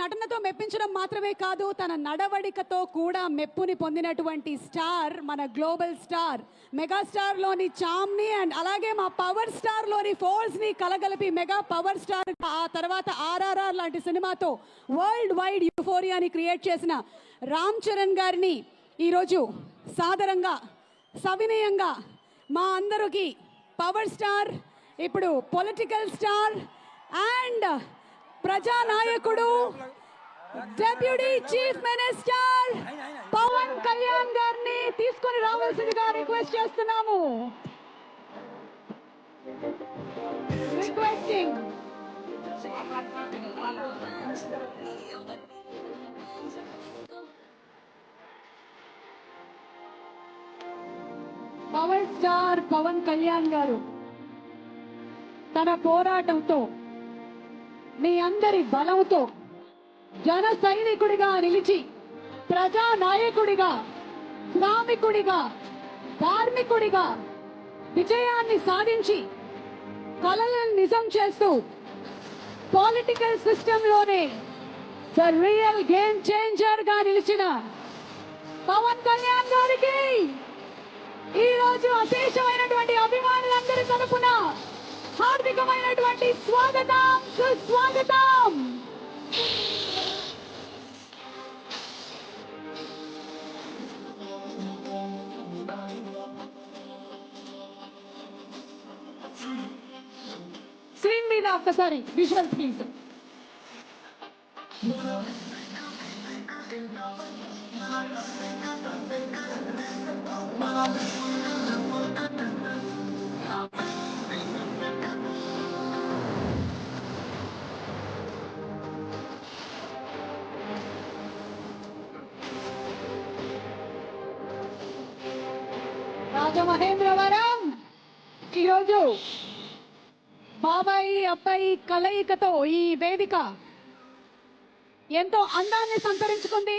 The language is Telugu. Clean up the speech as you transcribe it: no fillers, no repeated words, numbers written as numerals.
నటనతో మెప్పించడం మాత్రమే కాదు, తన నడవడికతో కూడా మెప్పుని పొందినటువంటి స్టార్, మన గ్లోబల్ స్టార్ మెగాస్టార్ లోని చామ్ని అండ్ అలాగే మా పవర్ స్టార్ లోని ఫోర్స్ ని కలగలిపి మెగా పవర్ స్టార్, ఆ తర్వాత ఆర్ఆర్ఆర్ లాంటి సినిమాతో వరల్డ్ వైడ్ యూఫోరియాని క్రియేట్ చేసిన రామ్ చరణ్ గారిని ఈరోజు సాదరంగా సవినయంగా మా అందరికి పవర్ స్టార్, ఇప్పుడు పొలిటికల్ స్టార్ అండ్ ప్రజానాయకుడు, deputy chief minister Pawan Kalyan గారిని తీసుకొని రావాల్సిందిగా రిక్వెస్ట్ చేస్తున్నాము. Requesting power star Pawan Kalyan గారు తన పోరాటంతో, మీ అందరి బలంతో జన సైనికుడిగా నిలిచి ప్రజా నాయకుడిగా, శ్రామికుడిగా, కార్మికుడిగా విజయాన్ని సాధించి కలలను నిజం చేస్తూ పొలిటికల్ సిస్టమ్ లోనే ద రియల్ గేమ్ చేంజర్ గా నిలిచిన పవన్ కళ్యాణ్ గారికి ఈ రోజు అశేషమైనటువంటి అభిమానులందరి తరపున హార్దికమైనటువంటి స్వాగతం, సుస్వాగతం. స్క్రీన్ మీద ఒక్కసారి విజువల్ ప్లీజ్. రాజమహేంద్రవరం ఈరోజు బాబాయి అబ్బాయి కలయికతో ఈ వేదిక ఎంతో అందాన్ని సంతరించుకుంది.